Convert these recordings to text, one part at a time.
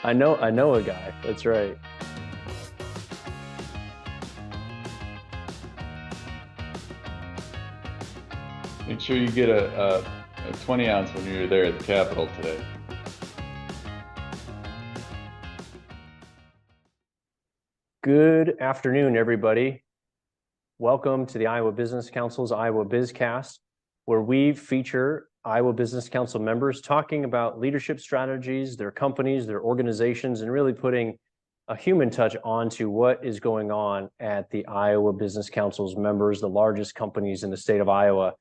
I know a guy. That's right. Make sure you get a 20 ounce when you're there at the Capitol today. Good afternoon, everybody. Welcome to the Iowa Business Council's Iowa BizCast, where we feature Iowa Business Council members talking about leadership strategies, their companies, their organizations, and really putting a human touch onto what is going on at the Iowa Business Council's members, the largest companies in the state of Iowa.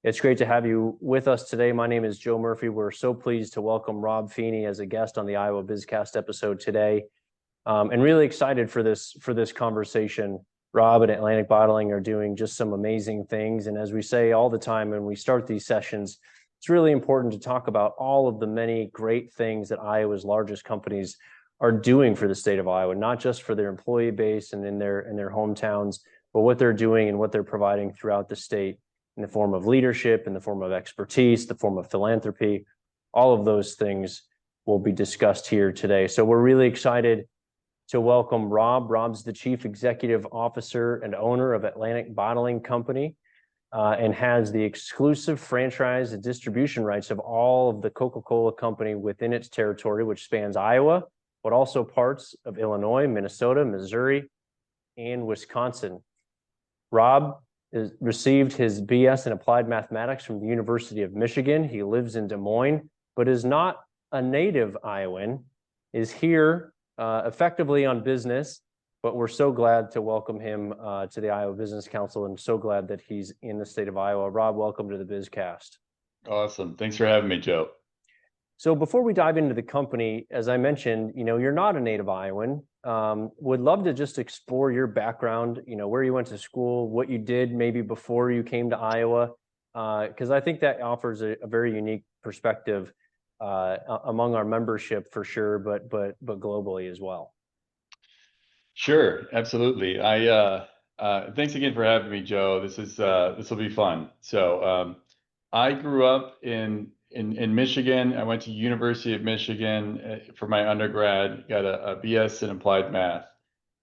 It's great to have you with us today. My name is Joe Murphy. We're so pleased to welcome Rob Feeney as a guest on the Iowa BizCast episode today. And really excited for this conversation. Rob and Atlantic Bottling are doing just some amazing things. And as we say all the time when we start these sessions, it's really important to talk about all of the many great things that Iowa's largest companies are doing for the state of Iowa, not just for their employee base and in their hometowns, but what they're doing and what they're providing throughout the state in the form of leadership, in the form of expertise, the form of philanthropy. All of those things will be discussed here today. So we're really excited to welcome Rob. Rob's the Chief Executive Officer and owner of Atlantic Bottling Company, and has the exclusive franchise and distribution rights of all of the Coca-Cola company within its territory, which spans Iowa, but also parts of Illinois, Minnesota, Missouri, and Wisconsin. Rob received his BS in Applied Mathematics from the University of Michigan. He lives in Des Moines, but is not a native Iowan, is here effectively on business, but we're so glad to welcome him to the Iowa Business Council and so glad that he's in the state of Iowa. Rob, welcome to the BizCast. Awesome. Thanks for having me, Joe. So before we dive into the company, as I mentioned, you're not a native Iowan. Would love to just explore your background, where you went to school, what you did maybe before you came to Iowa, because I think that offers a very unique perspective among our membership for sure, but globally as well. Sure, absolutely. Thanks again for having me, Joe. This will be fun. I grew up in Michigan. I went to University of Michigan for my undergrad, got a BS in applied math.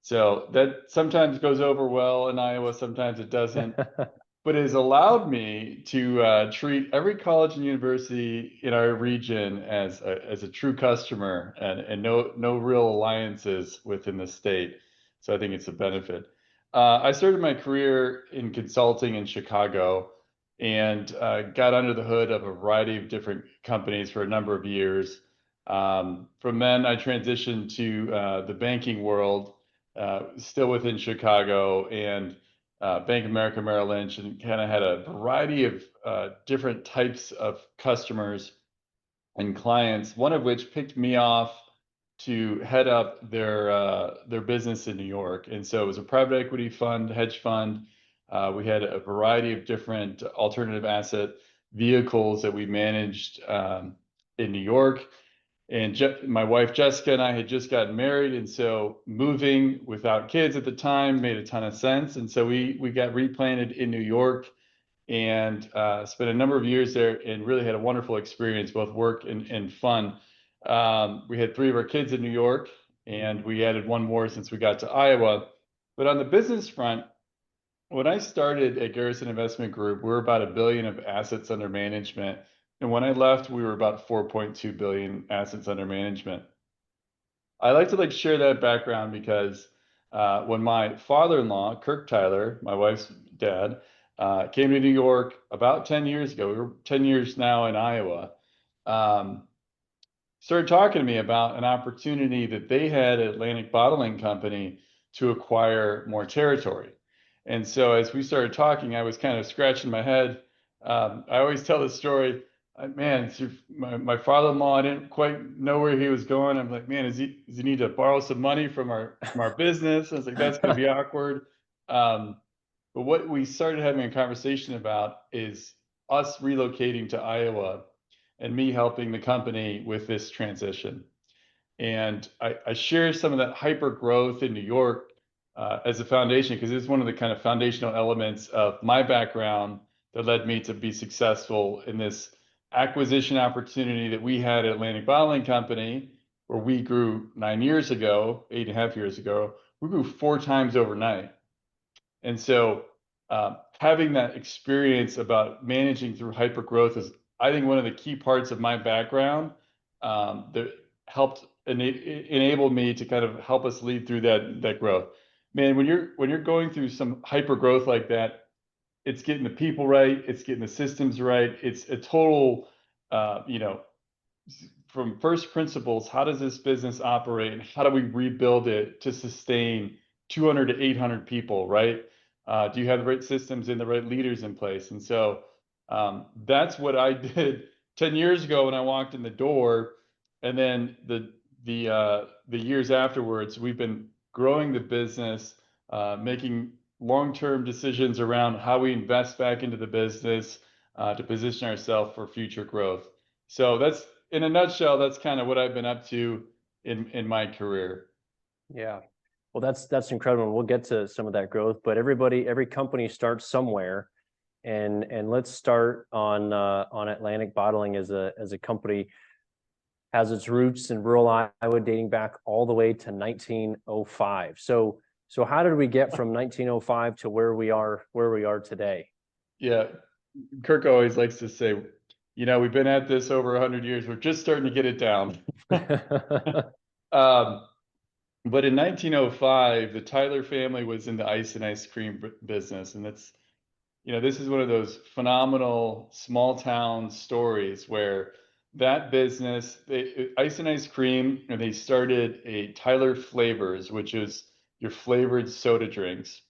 So that sometimes goes over well in Iowa, sometimes it doesn't. But it has allowed me to treat every college and university in our region as a true customer and no real alliances within the state. So I think it's a benefit. I started my career in consulting in Chicago and got under the hood of a variety of different companies for a number of years. From then, I transitioned to the banking world, still within Chicago, and Bank of America Merrill Lynch, and kind of had a variety of different types of customers and clients, one of which picked me off to head up their business in New York. And so it was a private equity fund, hedge fund. We had a variety of different alternative asset vehicles that we managed in New York. And my wife Jessica and I had just gotten married, and so moving without kids at the time made a ton of sense. And so we got replanted in New York and spent a number of years there and really had a wonderful experience, both work and fun. We had 3 of our kids in New York, and we added one more since we got to Iowa. But on the business front, when I started at Garrison Investment Group, we were about $1 billion of assets under management. And when I left, we were about 4.2 billion assets under management. I like to share that background because when my father-in-law, Kirk Tyler, my wife's dad, came to New York about 10 years ago, we were 10 years now in Iowa, started talking to me about an opportunity that they had at Atlantic Bottling Company to acquire more territory. And so as we started talking, I was kind of scratching my head. I always tell this story. Man, my father-in-law, I didn't quite know where he was going. I'm like, man, does he need to borrow some money from our business? I was like, that's going to be awkward. But what we started having a conversation about is us relocating to Iowa and me helping the company with this transition. And I share some of that hyper growth in New York as a foundation, because it's one of the kind of foundational elements of my background that led me to be successful in this acquisition opportunity that we had at Atlantic Bottling Company, where we grew 9 years ago, 8.5 years ago, we grew 4 times overnight. And so having that experience about managing through hyper growth is, I think, one of the key parts of my background that helped enable me to kind of help us lead through that growth. Man, when you're going through some hyper growth like that, it's getting the people right, it's getting the systems right, it's a total, you know, from first principles, how does this business operate and how do we rebuild it to sustain 200 to 800 people, right? Do you have the right systems and the right leaders in place? And so that's what I did 10 years ago when I walked in the door. And then the years afterwards, we've been growing the business, making long-term decisions around how we invest back into the business to position ourselves for future growth. So that's, in a nutshell, that's kind of what I've been up to in my career. Yeah. Well, that's incredible. We'll get to some of that growth, but every company starts somewhere, and let's start on Atlantic Bottling as a company. Has its roots in rural Iowa dating back all the way to 1905. So how did we get from 1905 to where we are today? Yeah, Kirk always likes to say, we've been at this over 100 years. We're just starting to get it down. But in 1905, the Tyler family was in the ice and ice cream business, and that's, this is one of those phenomenal small town stories where that business, ice and ice cream, and they started a Tyler Flavors, which is your flavored soda drinks,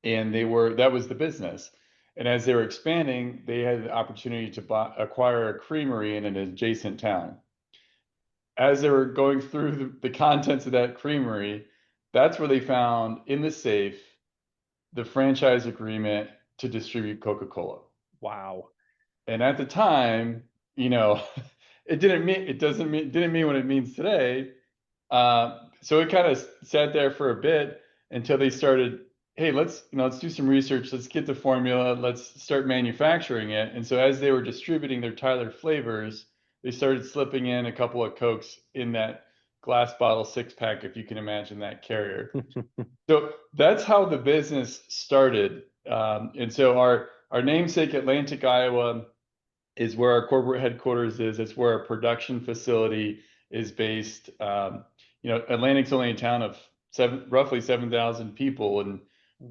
and that was the business. And as they were expanding, they had the opportunity to acquire a creamery in an adjacent town. As they were going through the contents of that creamery, that's where they found in the safe the franchise agreement to distribute Coca-Cola. Wow. And at the time, didn't mean what it means today. So it kind of sat there for a bit until they started, hey, let's do some research, let's get the formula, let's start manufacturing it. And so as they were distributing their Tyler flavors, they started slipping in a couple of Cokes in that glass bottle 6-pack, if you can imagine that carrier. So that's how the business started. And so our namesake, Atlantic, Iowa, is where our corporate headquarters is. It's where our production facility is based. Atlantic's only a town of roughly 7,000 people, and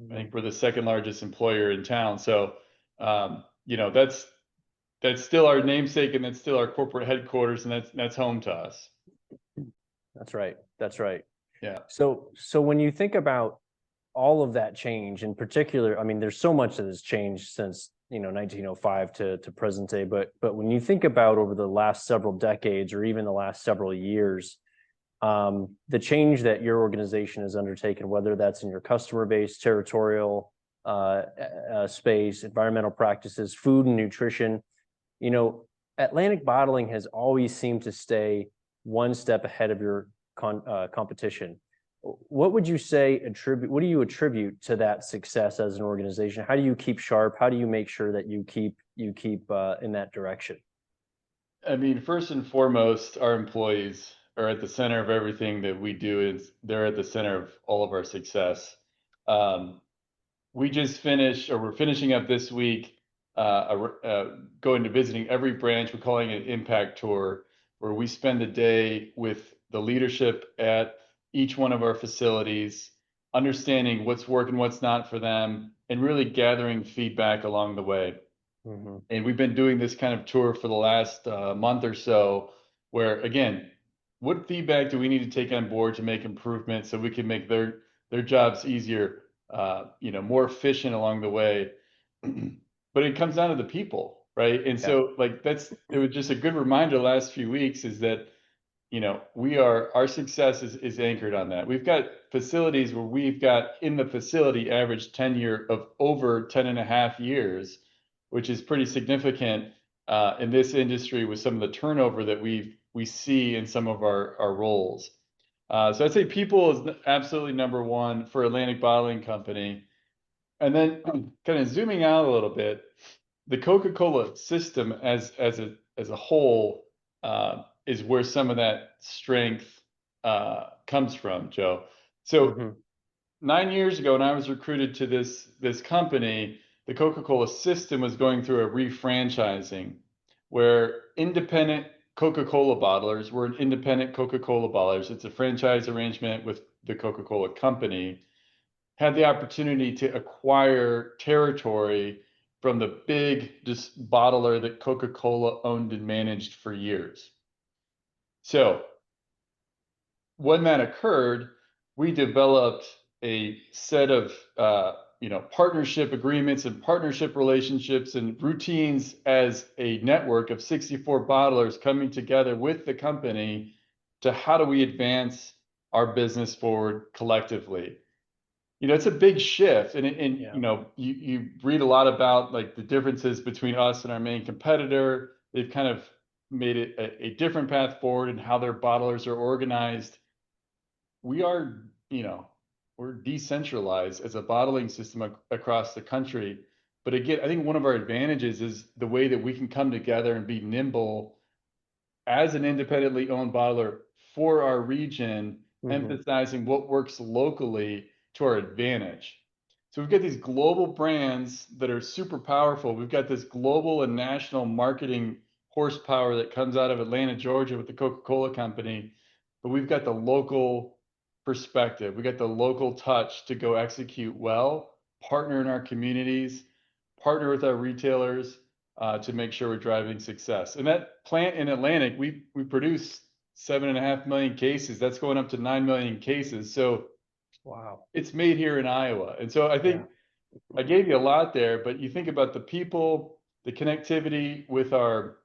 I think we're the second largest employer in town. So, that's still our namesake, and that's still our corporate headquarters, and that's home to us. That's right. That's right. Yeah. So when you think about all of that change in particular, I mean, there's so much that has changed since 1905 to present day, but when you think about over the last several decades or even the last several years, the change that your organization has undertaken, whether that's in your customer base, territorial space, environmental practices, food and nutrition, Atlantic Bottling has always seemed to stay one step ahead of your competition. What would you say what do you attribute to that success as an organization? How do you keep sharp? How do you make sure that you keep in that direction? I mean, first and foremost, our employees are at the center of everything that we do. They're at the center of all of our success. We're finishing up this week, going to visiting every branch. We're calling it an impact tour, where we spend a day with the leadership at each one of our facilities, understanding what's working, what's not for them, and really gathering feedback along the way. Mm-hmm. And we've been doing this kind of tour for the last month or so, where, again, what feedback do we need to take on board to make improvements so we can make their jobs easier, more efficient along the way. But it comes down to the people, right? And so it was just a good reminder the last few weeks is that, our success is anchored on that. We've got facilities where we've got in the facility average tenure of over 10 and a half years, which is pretty significant in this industry with some of the turnover that we see in some of our roles. So I'd say people is absolutely number one for Atlantic Bottling Company. And then kind of zooming out a little bit, the Coca-Cola system as a whole is where some of that strength comes from, Joe. So Mm-hmm. 9 years ago, when I was recruited to this company, the Coca-Cola system was going through a refranchising, where independent Coca-Cola bottlers were independent Coca-Cola bottlers. It's a franchise arrangement with the Coca-Cola company, had the opportunity to acquire territory from the big just bottler that Coca-Cola owned and managed for years. So when that occurred, we developed a set of partnership agreements and partnership relationships and routines as a network of 64 bottlers coming together with the company to how do we advance our business forward collectively. It's a big shift, and Yeah. you read a lot about like the differences between us and our main competitor. They've kind of made it a different path forward and how their bottlers are organized. We are, we're decentralized as a bottling system across the country. But again, I think one of our advantages is the way that we can come together and be nimble as an independently owned bottler for our region, Mm-hmm. emphasizing what works locally to our advantage. So we've got these global brands that are super powerful. We've got this global and national marketing horsepower that comes out of Atlanta, Georgia with the Coca-Cola company, but we've got the local perspective. We got the local touch to go execute well, partner in our communities, partner with our retailers, to make sure we're driving success. And that plant in Atlantic, we produce 7.5 million cases. That's going up to 9 million cases. So Wow. it's made here in Iowa. And so I Yeah. think I gave you a lot there, but you think about the people, the connectivity with our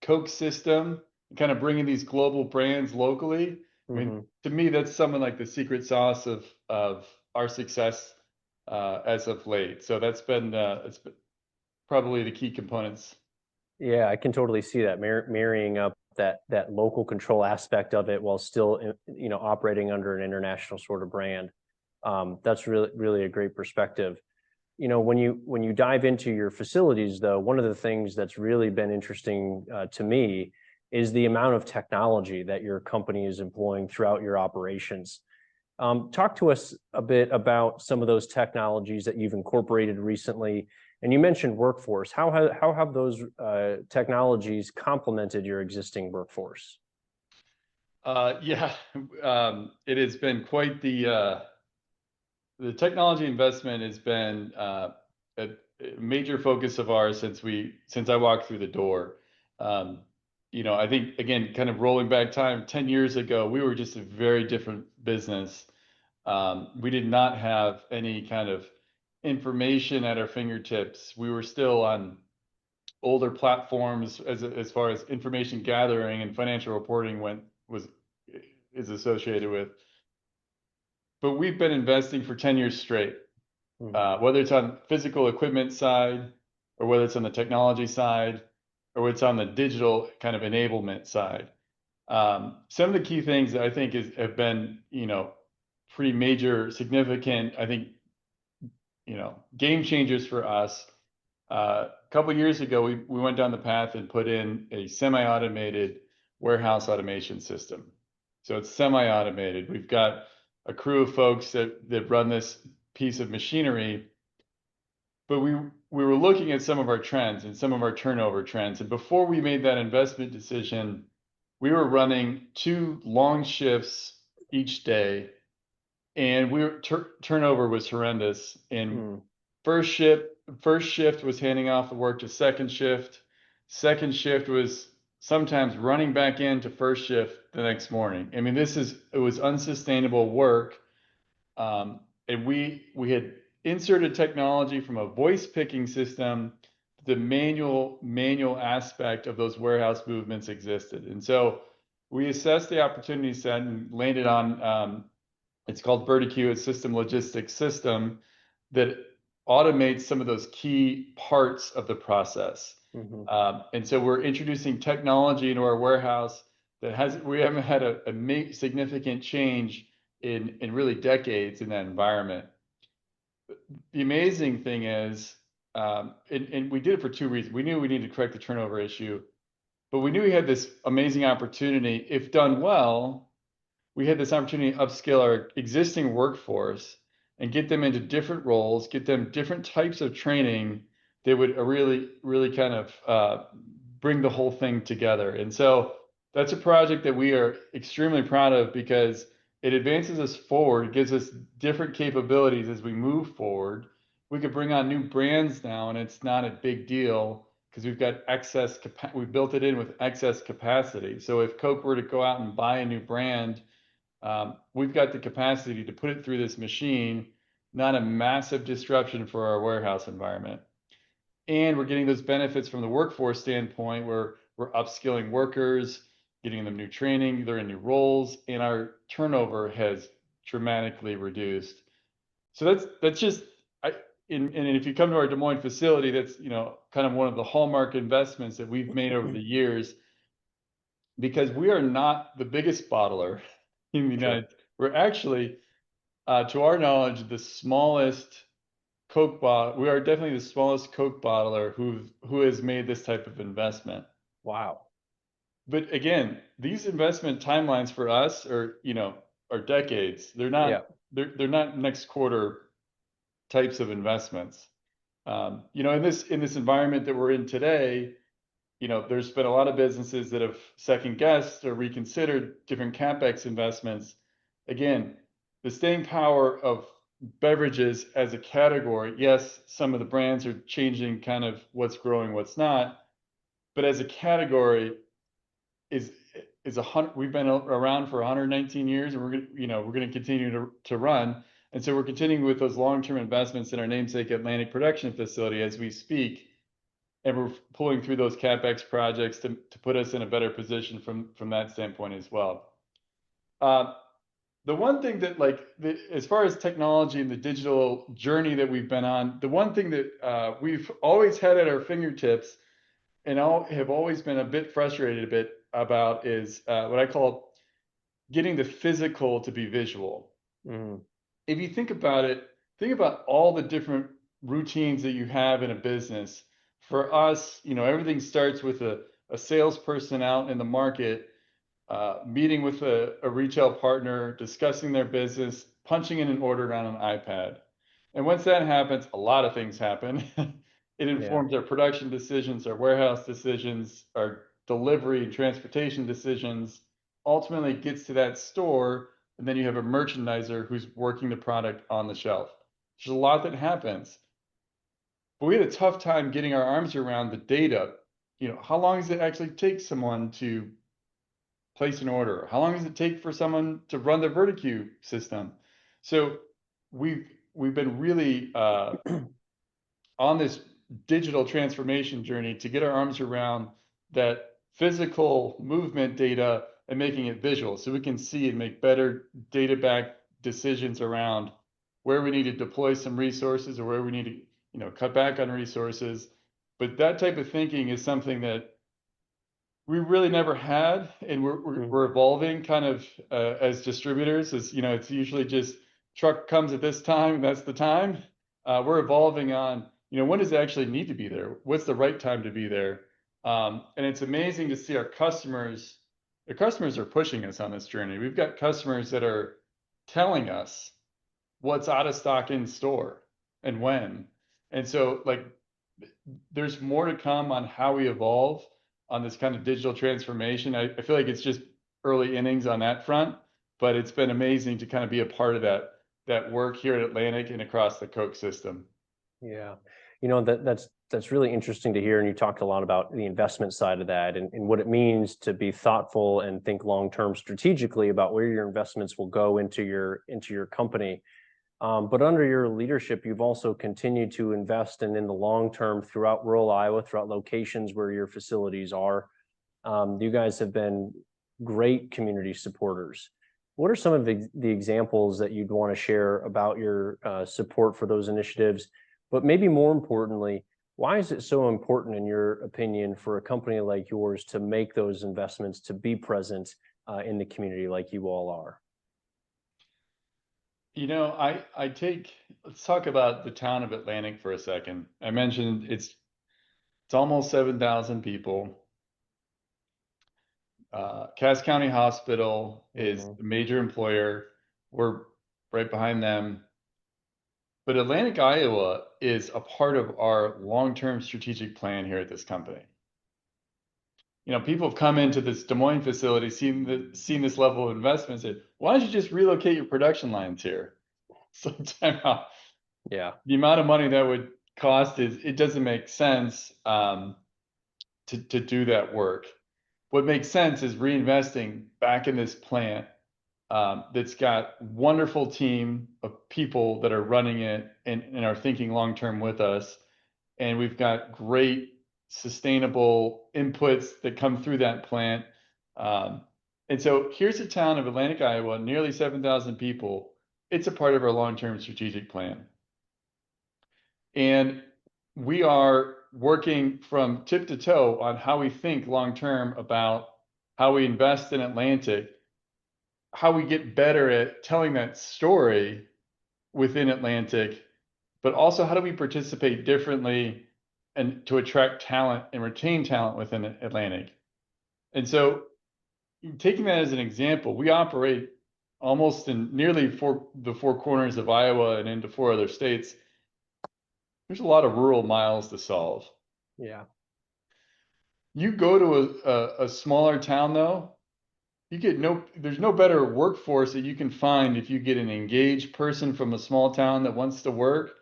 Coke system, kind of bringing these global brands locally. I mean, Mm-hmm. to me, that's something like the secret sauce of our success as of late. So it's been probably the key components. Yeah, I can totally see that marrying up that local control aspect of it while still operating under an international sort of brand. That's really a great perspective. When you dive into your facilities, though, one of the things that's really been interesting to me is the amount of technology that your company is employing throughout your operations. Talk to us a bit about some of those technologies that you've incorporated recently. And you mentioned workforce. How have those technologies complemented your existing workforce? Yeah, it has been quite the technology investment has been a major focus of ours since I walked through the door. Um, I think again, kind of rolling back time, 10 years ago, we were just a very different business. We did not have any kind of information at our fingertips. We were still on older platforms as far as information gathering and financial reporting is associated with. But we've been investing for 10 years straight, Mhm. whether it's on physical equipment side, or whether it's on the technology side, or whether it's on the digital kind of enablement side. Some of the key things that I think have been, pretty major, significant, I think, game changers for us. A couple years ago, we went down the path and put in a semi-automated warehouse automation system. So it's semi-automated. We've got a crew of folks that run this piece of machinery, but we were looking at some of our trends and some of our turnover trends. And before we made that investment decision, we were running 2 long shifts each day, and turnover was horrendous. And Mm. First shift, first shift was handing off the work to second shift. Second shift was sometimes running back into first shift the next morning. I mean, it was unsustainable work. And we had inserted technology from a voice picking system. The manual aspect of those warehouse movements existed. And so we assessed the opportunity set and landed on it's called VertiQ, a system logistics system that automates some of those key parts of the process. Mhm. And so we're introducing technology into our warehouse we haven't had a significant change in really decades in that environment. The amazing thing is, and we did it for 2 reasons. We knew we needed to correct the turnover issue, but we knew we had this amazing opportunity. If done well, we had this opportunity to upskill our existing workforce and get them into different roles, get them different types of training that would really kind of bring the whole thing together. And so that's a project that we are extremely proud of because it advances us forward, gives us different capabilities as we move forward. We could bring on new brands now, and it's not a big deal because we've got excess we built it in with excess capacity. So if Coke were to go out and buy a new brand, we've got the capacity to put it through this machine, not a massive disruption for our warehouse environment. And we're getting those benefits from the workforce standpoint where we're upskilling workers, getting them new training, they're in new roles, and our turnover has dramatically reduced. So that's just and if you come to our Des Moines facility, that's kind of one of the hallmark investments that we've made over the years because we are not the biggest bottler in the Sure. We're actually, to our knowledge, the smallest Coke bottle. We are definitely the smallest Coke bottler who has made this type of investment. Wow. But again, these investment timelines for us are decades. They're Yeah. not they're not next quarter types of investments. In this environment that we're in today, there's been a lot of businesses that have second guessed or reconsidered different CapEx investments. Again, the staying power of beverages as a category, yes, some of the brands are changing kind of what's growing, what's not, but as a category is we've been around for 119 years and we're going to continue to run. And so we're continuing with those long-term investments in our namesake Atlantic production facility as we speak, and we're pulling through those CapEx projects to put us in a better position from that standpoint as well. The one thing that as far as technology and the digital journey that we've been on, the one thing that we've always had at our fingertips and have always been a bit frustrated about is what I call getting the physical to be visual. Mhm. If you think about it, think about all the different routines that you have in a business. For us, everything starts with a salesperson out in the market, meeting with a retail partner, discussing their business, punching in an order on an iPad. And once that happens, a lot of things happen. It Yeah. informs our production decisions, our warehouse decisions, our delivery and transportation decisions, ultimately gets to that store, and then you have a merchandiser who's working the product on the shelf. There's a lot that happens. But we had a tough time getting our arms around the data. How long does it actually take someone to place an order? How long does it take for someone to run the Verticue system? So we've been really on this digital transformation journey to get our arms around that physical movement data and making it visual so we can see and make better data backed decisions around where we need to deploy some resources or where we need to cut back on resources. But that type of thinking is something that we really never had, and Mhm. we're evolving kind of as distributors. As it's usually just truck comes at this time, and that's the time. We're evolving on when does it actually need to be there? What's the right time to be there? And it's amazing to see our customers. The customers are pushing us on this journey. We've got customers that are telling us what's out of stock in store and when. And so there's more to come on how we evolve on this kind of digital transformation. I feel like it's just early innings on that front, but it's been amazing to kind of be a part of that work here at Atlantic and across the Coke system. Yeah. That's really interesting to hear. And you talked a lot about the investment side of that and what it means to be thoughtful and think long-term strategically about where your investments will go into your company. But under your leadership, you've also continued to invest in the long term throughout rural Iowa, throughout locations where your facilities are. You guys have been great community supporters. What are some of the examples that you'd want to share about your support for those initiatives? But maybe more importantly, why is it so important, in your opinion, for a company like yours to make those investments, to be present in the community like you all are? Let's talk about the town of Atlantic for a second. I mentioned it's almost 7,000 people. Cass County Hospital is Mhm. a major employer. We're right behind them. But Atlantic, Iowa is a part of our long-term strategic plan here at this company. People have come into this Des Moines facility, seen this level of investment, and said, "Why don't you just relocate your production lines here?" So time out. Yeah. The amount of money that would cost it doesn't make sense to do that work. What makes sense is reinvesting back in this plant that's got wonderful team of people that are running it and are thinking long term with us. And we've got great sustainable inputs that come through that plant. Um, and so here's a town of Atlantic, Iowa, nearly 7,000 people. It's a part of our long term strategic plan. And we are working from tip to toe on how we think long term about how we invest in Atlantic, how we get better at telling that story within Atlantic, but also how do we participate differently and to attract talent and retain talent within Atlantic. And so, taking that as an example, we operate almost in nearly the four corners of Iowa and into four other states. There's a lot of rural miles to solve. Yeah. You go to a smaller town though, there's no better workforce that you can find if you get an engaged person from a small town that wants to work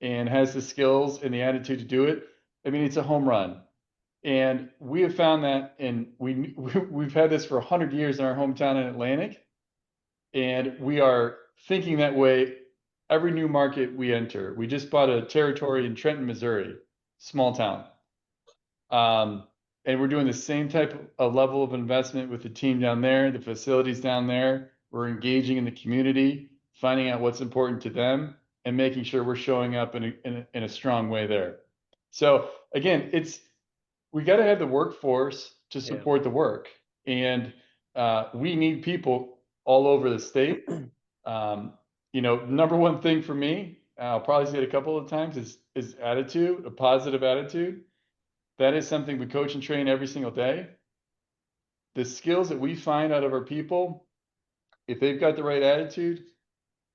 and has the skills and the attitude to do it. I mean, it's a home run. And we have found that, and we've had this for 100 years in our hometown in Atlantic, and we are thinking that way every new market we enter. We just bought a territory in Trenton, Missouri, small town. And we're doing the same type of level of investment with the team down there, the facilities down there. We're engaging in the community, finding out what's important to them, and making sure we're showing up in a strong way there. So again, we got to have the workforce to Yeah. support the work, and we need people all over the state. Number one thing for me, I'll probably say it a couple of times, is attitude, a positive attitude. That is something we coach and train every single day. The skills that we find out of our people, if they've got the right attitude,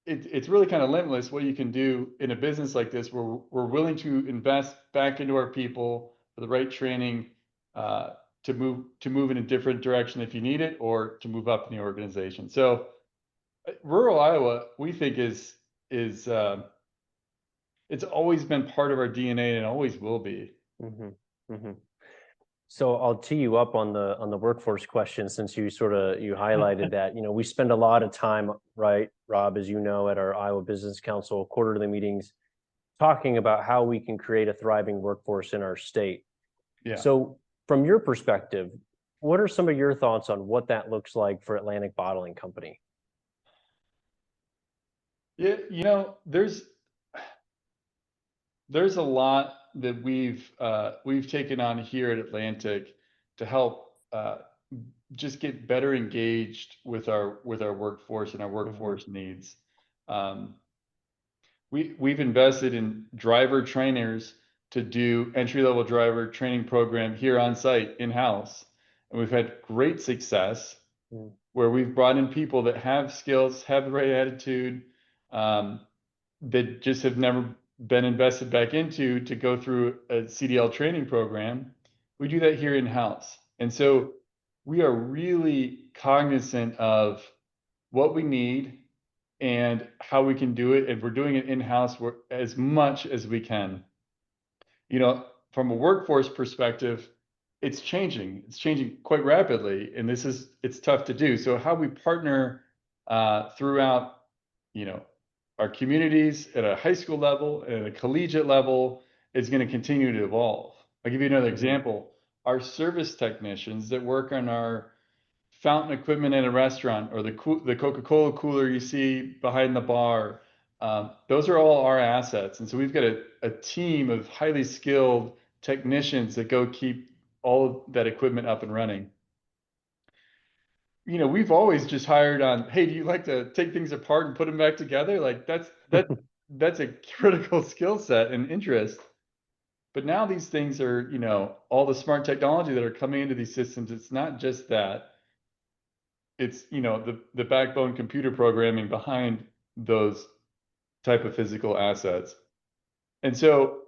it's really kind of limitless what you can do in a business like this where we're willing to invest back into our people for the right training uh, to move in a different direction if you need it or to move up in the organization. So rural Iowa, we think is it's always been part of our DNA and always will be. Mhm. Mhm. So I'll tee you up on the workforce question since you highlighted that. We spend a lot of time, right, Rob, as you know, at our Iowa Business Council quarterly meetings talking about how we can create a thriving workforce in our state. Yeah. So from your perspective, what are some of your thoughts on what that looks like for Atlantic Bottling Company? Yeah, there's a lot that we've taken on here at Atlantic to help just get better engaged with our workforce and our Mhm. workforce needs. Um, we've invested in driver trainers to do entry level driver training program here on site in house, and we've had great success Mm. where we've brought in people that have skills, have the right attitude, um, that just have never been invested back into to go through a CDL training program. We do that here in house. And so we are really cognizant of what we need and how we can do it. And we're doing it in house as much as we can. From a workforce perspective, it's changing. It's changing quite rapidly, and it's tough to do. So how we partner throughout, you know, our communities at a high school level and at a collegiate level is going to continue to evolve. I'll give you another Mhm. example. Our service technicians that work on our fountain equipment in a restaurant or the Coca-Cola cooler you see behind the bar. Those are all our assets. And so we've got a team of highly skilled technicians that go keep all of that equipment up and running. We've always just hired on, hey, do you like to take things apart and put them back together? Like that's a critical skill set and interest. But now these things are, all the smart technology that are coming into these systems, it's not just that. it's, the backbone computer programming behind those type of physical assets. And so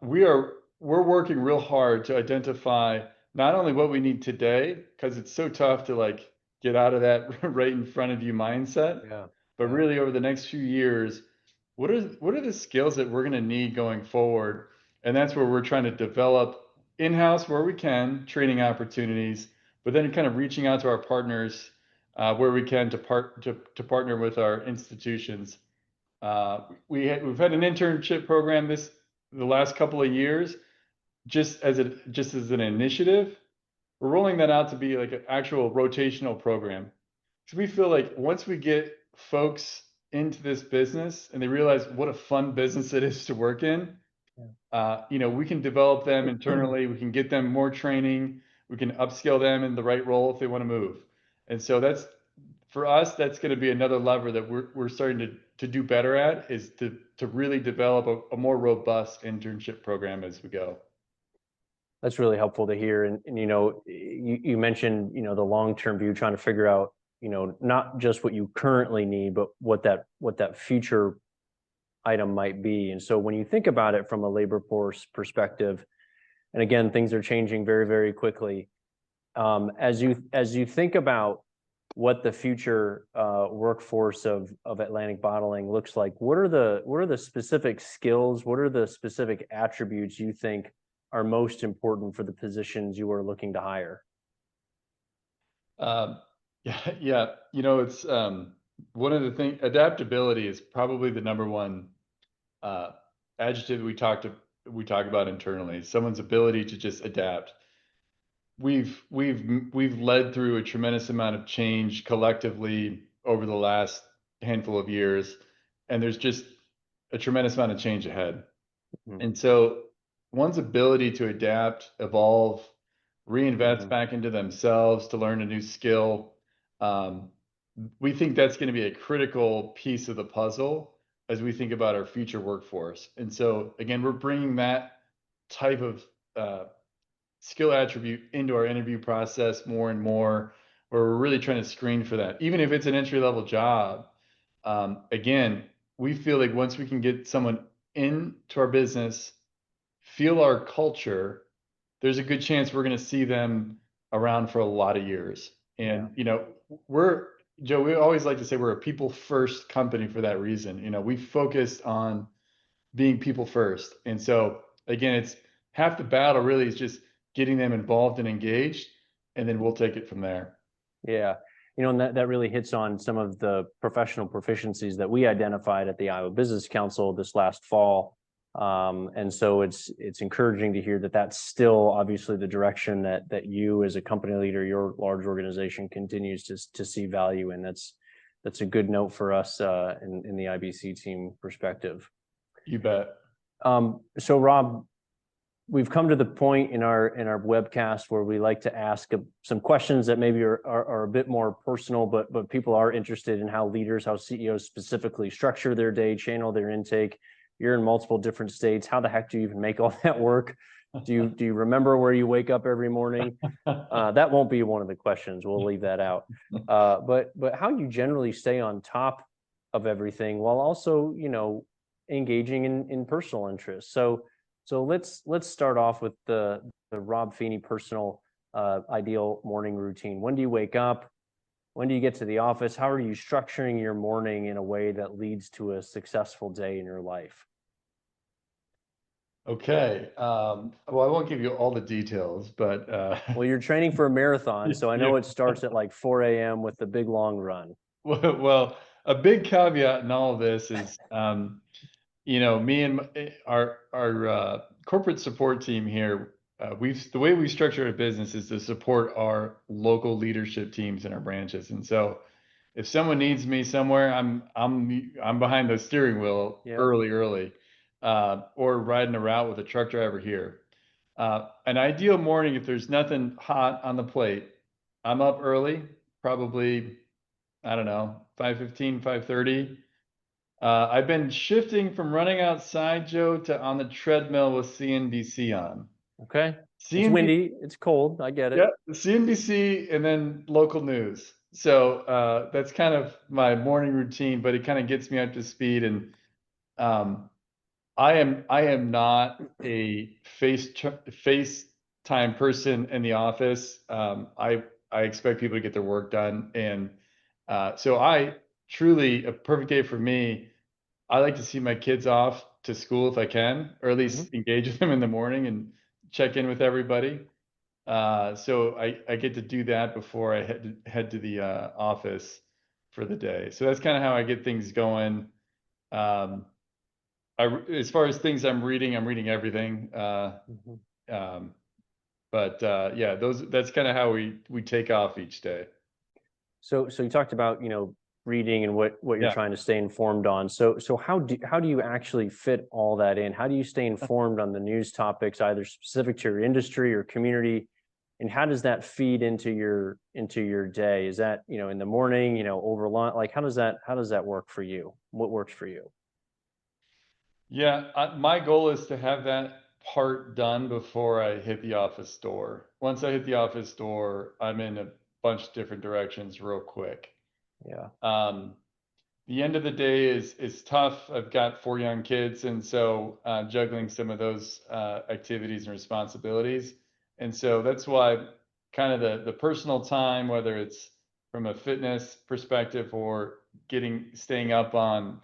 we're working real hard to identify not only what we need today, because it's so tough to like get out of that right in front of you mindset, Yeah. but Yeah. really over the next few years, what are the skills that we're going to need going forward? And that's where we're trying to develop in-house where we can, training opportunities, but then kind of reaching out to our partners where we can to partner with our institutions. We've had an internship program the last couple of years, just as an initiative. We're rolling that out to be like an actual rotational program. So we feel like once we get folks into this business and they realize what a fun business it is to work in, we can develop them internally. We can get them more training. We can upskill them in the right role if they want to move. And so for us, that's going to be another lever that we're starting to do better at, is to really develop a more robust internship program as we go. That's really helpful to hear. And you mentioned, the long-term view, trying to figure out, not just what you currently need, but what that future item might be. And so when you think about it from a labor force perspective, and again, things are changing very, very quickly. As you think about what the future workforce of Atlantic Bottling looks like, what are the specific skills? What are the specific attributes you think are most important for the positions you are looking to hire? Yeah. It's one of the things. Adaptability is probably the number one uh, adjective we talk about internally. Someone's ability to just adapt. We've led through a tremendous amount of change collectively over the last handful of years, and there's just a tremendous amount of change ahead. Mhm. And so one's ability to adapt, evolve, reinvest Mhm. back into themselves to learn a new skill, um, we think that's going to be a critical piece of the puzzle as we think about our future workforce. And so again, we're bringing that type of skill attribute into our interview process more and more, where we're really trying to screen for that. Even if it's an entry level job, again, we feel like once we can get someone into our business, feel our culture, there's a good chance we're going to see them around for a lot of years. And, Joe, we always like to say we're a people first company for that reason. We focused on being people first. And so again, it's half the battle really is just getting them involved and engaged, and then we'll take it from there. Yeah. And that really hits on some of the professional proficiencies that we identified at the Iowa Business Council this last fall. And so it's encouraging to hear that that's still obviously the direction that you as a company leader, your large organization, continues to see value in. That's a good note for us in the IBC team perspective. You bet. So Rob, we've come to the point in our webcast where we like to ask some questions that maybe are a bit more personal, but people are interested in how CEOs specifically structure their day, channel their intake. You're in multiple different states. How the heck do you even make all that work? Do you remember where you wake up every morning? That won't be one of the questions. We'll leave that out. But how you generally stay on top of everything while also, engaging in personal interests. So let's start off with the Rob Feeney personal ideal morning routine. When do you wake up? When do you get to the office? How are you structuring your morning in a way that leads to a successful day in your life? Okay. Well, I won't give you all the details, but Well, you're training for a marathon, so I know yeah. it starts at like 4 a.m. with the big long run. Well, a big caveat in all of this is, me and our corporate support team here. The way we structure our business is to support our local leadership teams in our branches, and so if someone needs me somewhere, I'm behind the steering wheel Yep. early, or riding a route with a truck driver here. An ideal morning, if there's nothing hot on the plate, I'm up early, probably, I don't know, 5:15, 5:30. I've been shifting from running outside, Joe, to on the treadmill with CNBC on. Okay. It's CNBC, windy. It's cold. I get yeah, it. CNBC, and then local news. That's kind of my morning routine, but it kind of gets me up to speed. And um, I am not a FaceTime person in the office. I expect people to get their work done, and so I truly, a perfect day for me. I like to see my kids off to school if I can, or at Mhm. least engage with them in the morning and check in with everybody. So I get to do that before I head to the office for the day. So that's kind of how I get things going. Um, as far as things I'm reading everything. Mhm. Um, but yeah, that's kind of how we take off each day. So you talked about, reading and what you're Yeah. trying to stay informed on. So how do you actually fit all that in? How do you stay informed on the news topics, either specific to your industry or community? And how does that feed into your day? Is that, in the morning, over lunch? Like how does that work for you? What works for you? Yeah, my goal is to have that part done before I hit the office door. Once I hit the office door, I'm in a bunch of different directions real quick. Yeah. Um, the end of the day is tough. I've got 4 young kids, and so juggling some of those activities and responsibilities, and so that's why kind of the personal time, whether it's from a fitness perspective or staying up on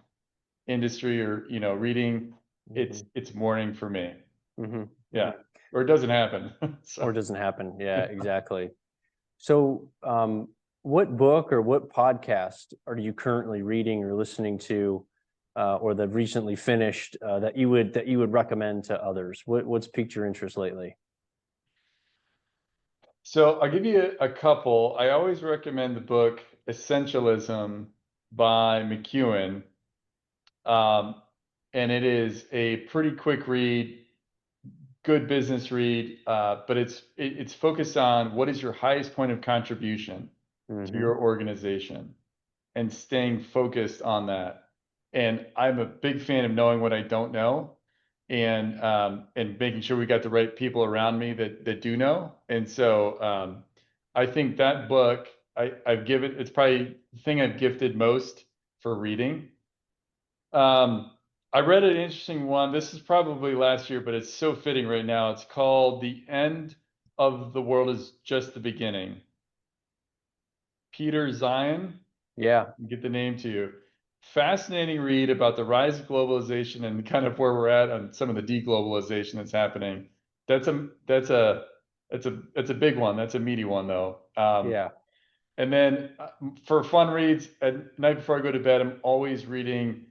industry or reading, Hmm. it's morning for me. Hmm. Yeah, Hmm. or it doesn't happen. Or So it doesn't happen. Yeah, exactly. So, what book or what podcast are you currently reading or listening to, or that recently finished, that you would recommend to others? What's piqued your interest lately? so I'll give you a couple. I always recommend the book Essentialism by McEwen. Um, and it is a pretty quick read, good business read, but it's focused on what is your highest point of contribution to Hmm. your organization and staying focused on that. And I'm a big fan of knowing what I don't know, and making sure we got the right people around me that do know. And so I think that book I've given, it's probably the thing I've gifted most for reading. Um, I read an interesting one. This is probably last year, but it's so fitting right now. It's called "The End of the World Is Just the Beginning." Peter Zion, Yeah. get the name to you. Fascinating read about the rise of globalization and kind of where we're at on some of the deglobalization that's happening. That's a big one. That's a meaty one though. Yeah. And then for fun reads at night before I go to bed, I'm always reading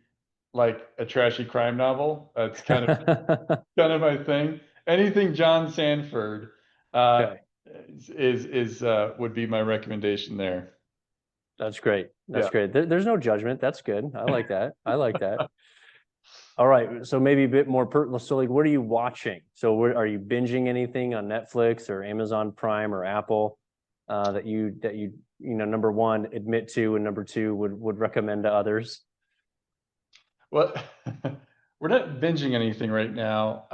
like a trashy crime novel. That's kind of my thing. Anything John Sanford uh, Okay. is would be my recommendation there. That's great. That's Yeah. great. There's no judgment. That's good. I like that. I like that. All right. So maybe a bit more personal. So, like, what are you watching? So, are you binging anything on Netflix or Amazon Prime or Apple, that you number one admit to, and number two would recommend to others? Well, we're not binging anything right now.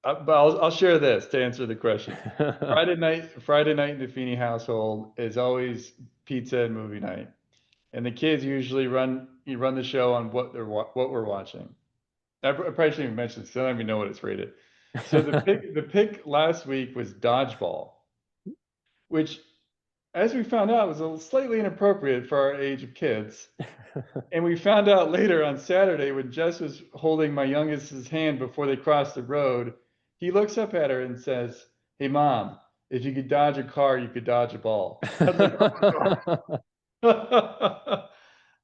But I'll share this to answer the question. Friday night in the Feeney household is always pizza and movie night, and the kids usually run the show on what we're watching. I probably shouldn't even mention this. 'Cause I don't even know what it's rated. So the pick last week was dodgeball, which, as we found out, was a little slightly inappropriate for our age of kids. And we found out later on Saturday when Jess was holding my youngest's hand before they crossed the road, he looks up at her and says, "Hey, mom, if you could dodge a car, you could dodge a ball." I was like, "Oh."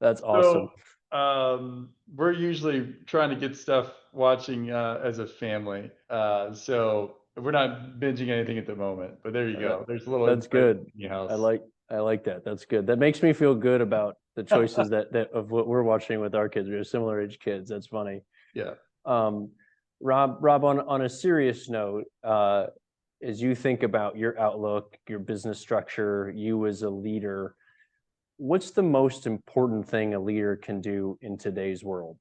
That's awesome. So we're usually trying to get stuff watching as a family. So we're not binging anything at the moment, but there you That, go. There's a little that's insight good. in your I house. like I like that. That's good. That makes me feel good about the choices that of what we're watching with our kids. We're similar age kids. That's funny. Yeah. Um, Rob, on a serious note, as you think about your outlook, your business structure, you as a leader, what's the most important thing a leader can do in today's world?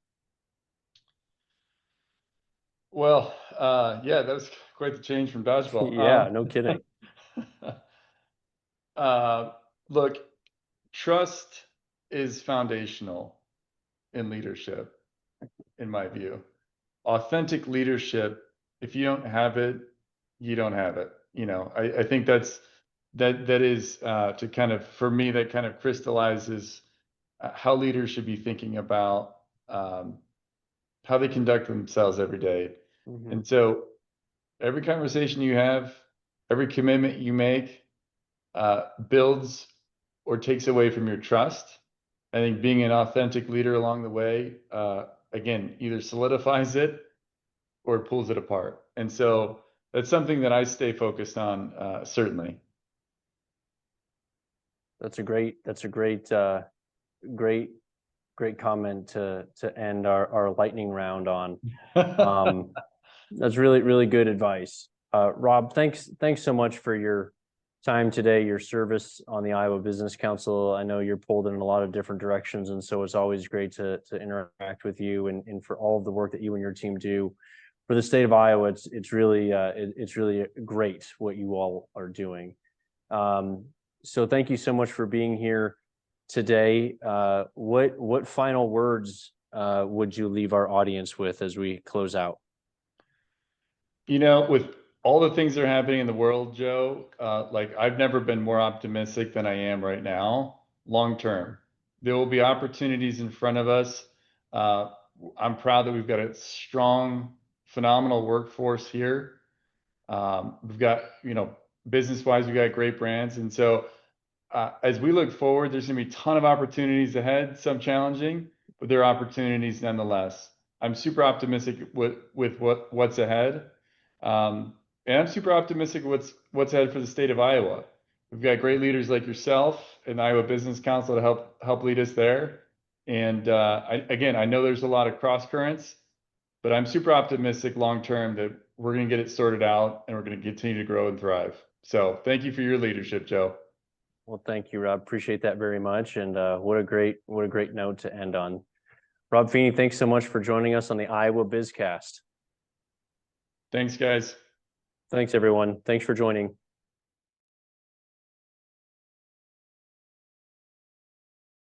Well, yeah, that was quite the change from dodgeball. Yeah, no kidding. Uh, Look, trust is foundational in leadership, in my view. Authentic leadership, if you don't have it, you don't have it. I think that is to kind of, for me, that kind of crystallizes how leaders should be thinking about how they conduct themselves every day. Mhm. And so every conversation you have, every commitment you make builds or takes away from your trust. I think being an authentic leader along the way, again, either solidifies it or it pulls it apart. And so that's something that I stay focused on, certainly. That's a great comment to end our lightning round on. That's really good advice. Rob, thanks so much for your time today, your service on the Iowa Business Council. I know you're pulled in a lot of different directions, and so it's always great to interact with you and for all of the work that you and your team do for the state of Iowa. It's really great what you all are doing. So thank you so much for being here today. What final words would you leave our audience with as we close out? With all the things that are happening in the world, Joe, like I've never been more optimistic than I am right now, long term. There will be opportunities in front of us. I'm proud that we've got a strong, phenomenal workforce here. We've got, business-wise, we've got great brands. And so as we look forward, there's going to be a ton of opportunities ahead, some challenging, but there are opportunities nonetheless. I'm super optimistic with what's ahead. And I'm super optimistic what's ahead for the state of Iowa. We've got great leaders like yourself and the Iowa Business Council to help lead us there. And I know there's a lot of cross currents, but I'm super optimistic long term that we're going to get it sorted out and we're going to continue to grow and thrive. So thank you for your leadership, Joe. Well, thank you, Rob. Appreciate that very much. And what a great note to end on. Rob Feeney, thanks so much for joining us on the Iowa BizCast. Thanks, guys. Thanks, everyone. Thanks for joining.